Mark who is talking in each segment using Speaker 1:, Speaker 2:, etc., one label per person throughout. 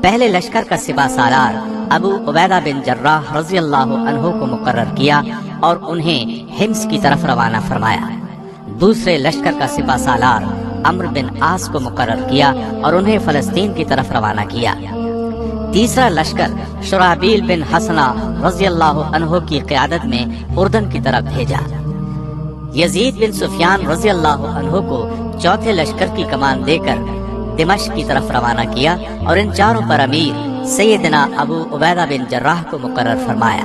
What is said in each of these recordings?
Speaker 1: پہلے لشکر کا سپہ سالار ابو عبیدہ بن جراح رضی اللہ عنہ کو مقرر کیا اور انہیں حمص کی طرف روانہ فرمایا۔ دوسرے لشکر کا سپہ سالار عمرو بن عاص کو مقرر کیا اور انہیں فلسطین کی طرف روانہ کیا۔ تیسرا لشکر شرحبیل بن حسنہ رضی اللہ عنہ کی قیادت میں اردن کی طرف بھیجا۔ یزید بن سفیان رضی اللہ عنہ کو چوتھے لشکر کی کمان دے کر دمشق کی طرف روانہ کیا اور ان چاروں پر امیر سیدنا ابو عبیدہ بن جراح کو مقرر فرمایا۔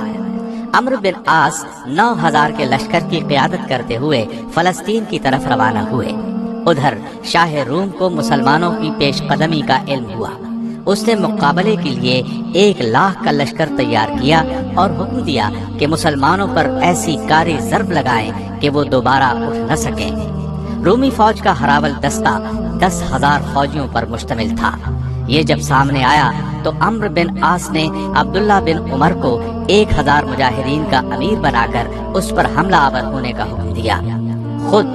Speaker 1: عمرو بن عاص 9000 کے لشکر کی قیادت کرتے ہوئے فلسطین کی طرف روانہ ہوئے۔ ادھر شاہ روم کو مسلمانوں کی پیش قدمی کا علم ہوا۔ اس نے مقابلے کے لیے 1,00,000 کا لشکر تیار کیا اور حکم دیا کہ مسلمانوں پر ایسی کاری ضرب لگائیں کہ وہ دوبارہ اٹھ نہ سکیں۔ رومی فوج کا ہراول دستہ 10,000 فوجیوں پر مشتمل تھا۔ یہ جب سامنے آیا تو عمرو بن عاص نے عبداللہ بن عمر کو 1000 مجاہدین کا امیر بنا کر اس پر حملہ آور ہونے کا حکم دیا۔ خود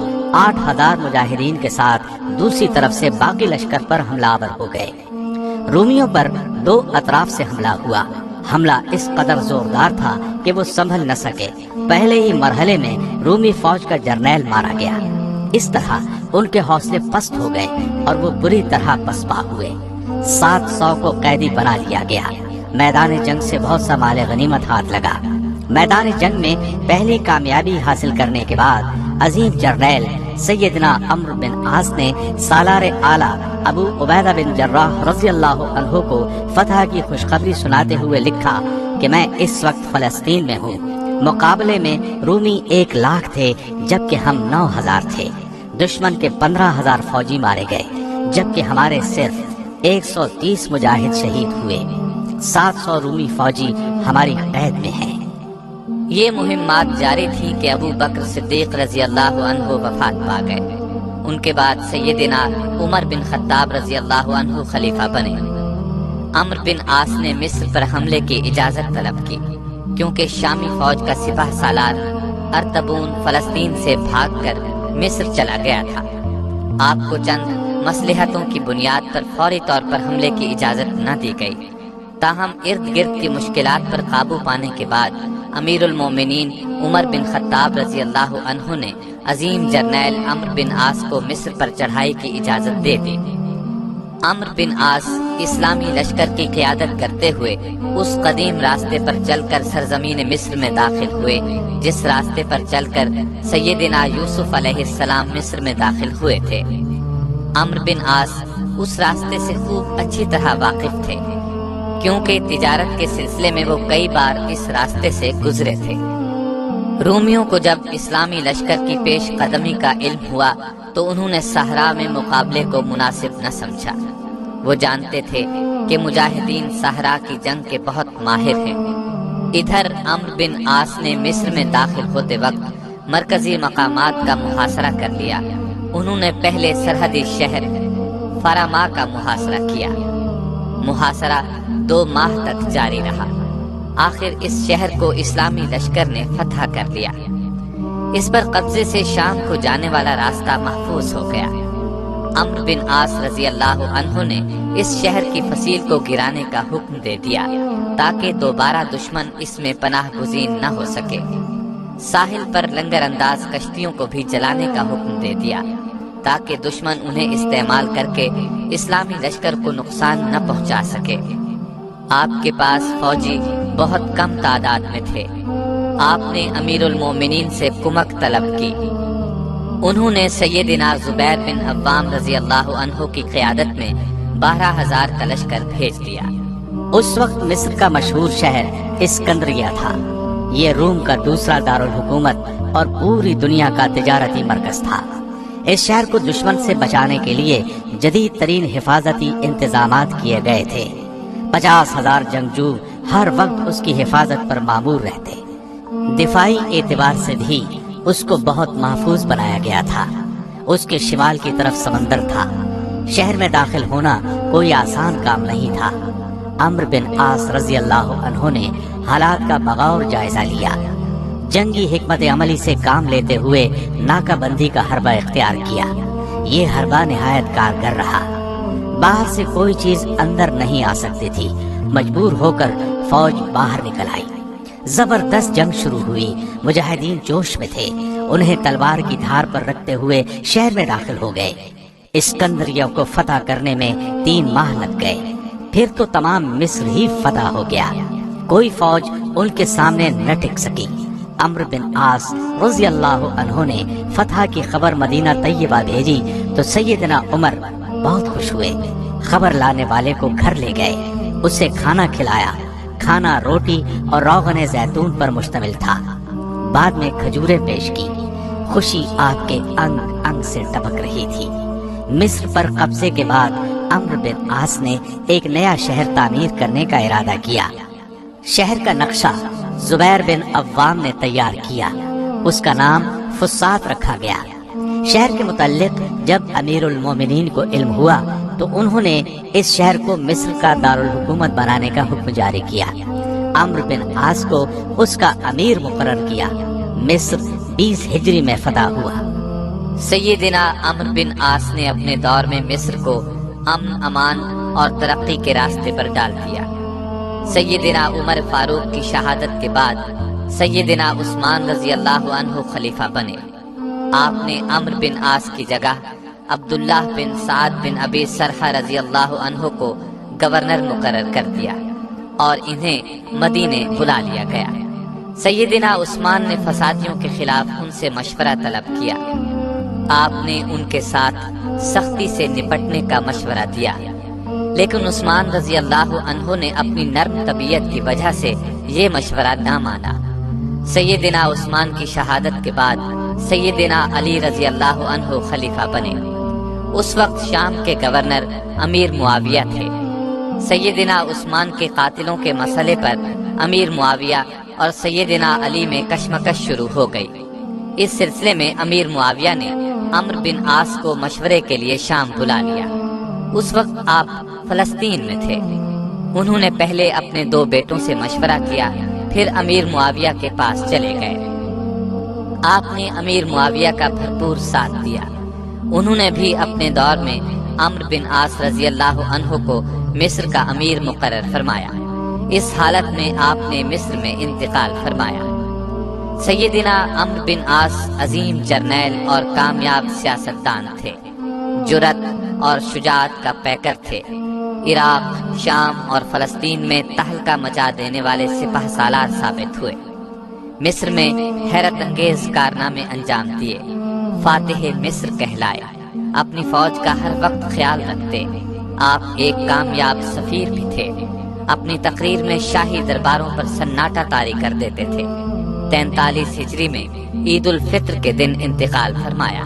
Speaker 1: 8000 مجاہدین کے ساتھ دوسری طرف سے باقی لشکر پر حملہ آور ہو گئے۔ رومیوں پر 2 اطراف سے حملہ ہوا۔ حملہ اس قدر زوردار تھا کہ وہ سنبھل نہ سکے۔ پہلے ہی مرحلے میں رومی فوج کا جرنیل مارا گیا۔ اس طرح ان کے حوصلے پست ہو گئے اور وہ بری طرح پسپا ہوئے۔ 700 کو قیدی بنا لیا گیا۔ میدان جنگ سے بہت سا مال غنیمت ہاتھ لگا۔ میدان جنگ میں پہلی کامیابی حاصل کرنے کے بعد عظیم جرنیل سیدنا عمرو بن عاص نے سالار اعلیٰ ابو عبیدہ بن جراح رضی اللہ عنہ کو فتح کی خوشخبری سناتے ہوئے لکھا کہ میں اس وقت فلسطین میں ہوں۔ مقابلے میں رومی 1,00,000 تھے جبکہ ہم 9000 تھے۔ دشمن کے 15,000 فوجی مارے گئے جبکہ ہمارے صرف 130 مجاہد شہید ہوئے۔ 700 رومی فوجی ہماری قید میں ہیں۔ یہ مہمات جاری تھی کہ ابو بکر صدیق رضی اللہ عنہ وفات پا گئے۔ ان کے بعد سیدنا عمر بن خطاب رضی اللہ عنہ خلیفہ بنے۔ عمرو بن عاص نے مصر پر حملے کی اجازت طلب کی کیونکہ شامی فوج کا سپہ سالار ارطبون فلسطین سے بھاگ کر مصر چلا گیا تھا۔ آپ کو چند مصلحتوں کی بنیاد پر فوری طور پر حملے کی اجازت نہ دی گئی۔ تاہم ارد گرد کی مشکلات پر قابو پانے کے بعد امیر المومنین عمر بن خطاب رضی اللہ عنہ نے عظیم جرنیل عمرو بن عاص کو مصر پر چڑھائی کی اجازت دے دی۔ عمرو بن عاص اسلامی لشکر کی قیادت کرتے ہوئے اس قدیم راستے پر چل کر سرزمین مصر میں داخل ہوئے جس راستے پر چل کر سیدنا یوسف علیہ السلام مصر میں داخل ہوئے تھے۔ عمرو بن عاص اس راستے سے خوب اچھی طرح واقف تھے کیونکہ تجارت کے سلسلے میں وہ کئی بار اس راستے سے گزرے تھے۔ رومیوں کو جب اسلامی لشکر کی پیش قدمی کا علم ہوا تو انہوں نے صحرا میں مقابلے کو مناسب نہ سمجھا۔ وہ جانتے تھے کہ مجاہدین صحرا کی جنگ کے بہت ماہر ہیں۔ ادھر عمرو بن عاص نے مصر میں داخل ہوتے وقت مرکزی مقامات کا محاصرہ کر لیا۔ انہوں نے پہلے سرحدی شہر فرما کا محاصرہ کیا۔ محاصرہ 2 ماہ تک جاری رہا۔ آخر اس شہر کو اسلامی لشکر نے فتح کر لیا۔ اس پر قبضے سے شام کو جانے والا راستہ محفوظ ہو گیا۔ عمرو بن عاص رضی اللہ عنہ نے اس شہر کی فصیل کو گرانے کا حکم دے دیا تاکہ دوبارہ دشمن اس میں پناہ گزین نہ ہو سکے۔ ساحل پر لنگر انداز کشتیوں کو بھی جلانے کا حکم دے دیا تاکہ دشمن انہیں استعمال کر کے اسلامی لشکر کو نقصان نہ پہنچا سکے۔ آپ کے پاس فوجی بہت کم تعداد میں تھے۔ آپ نے امیر المومنین سے کمک طلب کی۔ انہوں نے سیدنا زبیر بن عوام رضی اللہ عنہ کی قیادت میں 12,000 کا لشکر بھیج دیا۔ اس وقت مصر کا مشہور شہر اسکندریہ تھا۔ یہ روم کا دوسرا دارالحکومت اور پوری دنیا کا تجارتی مرکز تھا۔ اس شہر کو دشمن سے بچانے کے لیے جدید ترین حفاظتی انتظامات کیے گئے تھے۔ 50,000 جنگجو ہر وقت اس کی حفاظت پر مامور رہتے۔ دفاعی اعتبار سے بھی اس کو بہت محفوظ بنایا گیا تھا۔ اس کے شمال کی طرف سمندر تھا۔ شہر میں داخل ہونا کوئی آسان کام نہیں تھا۔ عمرو بن عاص رضی اللہ عنہ نے حالات کا بغور جائزہ لیا۔ جنگی حکمت عملی سے کام لیتے ہوئے ناکہ بندی کا حربہ اختیار کیا۔ یہ حربہ نہایت کارگر رہا۔ باہر سے کوئی چیز اندر نہیں آ سکتی تھی۔ مجبور ہو کر فوج باہر نکل آئی۔ زبردست جنگ شروع ہوئی۔ مجاہدین جوش میں تھے۔ انہیں تلوار کی دھار پر رکھتے ہوئے شہر میں داخل ہو گئے۔ اسکندریہ کو فتح کرنے میں 3 ماہ لگ گئے۔ پھر تو تمام مصر ہی فتح ہو گیا۔ کوئی فوج ان کے سامنے نہ ٹک سکی۔ عمرو بن عاص رضی اللہ عنہ نے فتح کی خبر مدینہ طیبہ بھیجی تو سیدنا عمر بہت خوش ہوئے۔ خبر لانے والے کو گھر لے گئے، اسے کھانا کھلایا۔ کھانا روٹی اور روغن زیتون پر مشتمل تھا۔ بعد میں کھجوریں پیش کی۔ خوشی آپ کے انگ انگ سے ٹپک رہی تھی۔ مصر پر قبضے کے بعد عمرو بن عاص نے ایک نیا شہر تعمیر کرنے کا ارادہ کیا۔ شہر کا نقشہ زبیر بن عوام نے تیار کیا۔ اس کا نام فسطاط رکھا گیا۔ شہر کے متعلق جب امیر المومنین کو علم ہوا تو انہوں نے اس شہر کو مصر کا دارالحکومت بنانے کا حکم جاری کیا۔ عمرو بن عاص کو اس کا امیر مقرر کیا۔ مصر 20 ہجری میں فتح ہوا۔
Speaker 2: سیدنا عمرو بن عاص نے اپنے دور میں مصر کو امن، امان اور ترقی کے راستے پر ڈال دیا۔ سیدنا عمر فاروق کی شہادت کے بعد سیدنا عثمان رضی اللہ عنہ خلیفہ بنے۔ آپ نے عمرو بن عاص کی جگہ عبداللہ بن سعد بن ابی سرحہ رضی اللہ عنہ کو گورنر مقرر کر دیا اور انہیں مدینے بلا لیا گیا۔ سیدنا عثمان نے فسادیوں کے خلاف ان سے مشورہ طلب کیا۔ آپ نے ان کے ساتھ سختی سے نپٹنے کا مشورہ دیا، لیکن عثمان رضی اللہ عنہ نے اپنی نرم طبیعت کی وجہ سے یہ مشورہ نہ مانا۔ سیدنا عثمان کی شہادت کے بعد سیدنا علی رضی اللہ عنہ خلیفہ بنے۔ اس وقت شام کے گورنر امیر معاویہ تھے۔ سیدنا عثمان کے قاتلوں کے مسئلے پر امیر معاویہ اور سیدنا علی میں کشمکش شروع ہو گئی۔ اس سلسلے میں امیر معاویہ نے عمرو بن عاص کو مشورے کے لیے شام بلا لیا۔ اس وقت آپ فلسطین میں تھے۔ انہوں نے پہلے اپنے 2 بیٹوں سے مشورہ کیا، پھر امیر معاویہ کے پاس چلے گئے۔ آپ نے امیر معاویہ کا بھرپور ساتھ دیا۔ انہوں نے بھی اپنے دور میں عمرو بن عاص رضی اللہ عنہ کو مصر کا امیر مقرر فرمایا۔ اس حالت میں آپ نے مصر میں انتقال فرمایا۔ سیدنا عمرو بن عاص عظیم جرنیل اور کامیاب سیاستدان تھے، جرأت اور شجاعت کا پیکر تھے۔ عراق، شام اور فلسطین میں تہلکہ مچا دینے والے سپہ سالار ثابت ہوئے۔ مصر میں حیرت انگیز کارنامے انجام دیے۔ فاتح مصر کہلائے۔ اپنی فوج کا ہر وقت خیال رکھتے۔ آپ ایک کامیاب سفیر بھی تھے۔ اپنی تقریر میں شاہی درباروں پر سناٹا طاری کر دیتے تھے۔ 43 ہجری میں عید الفطر کے دن انتقال فرمایا۔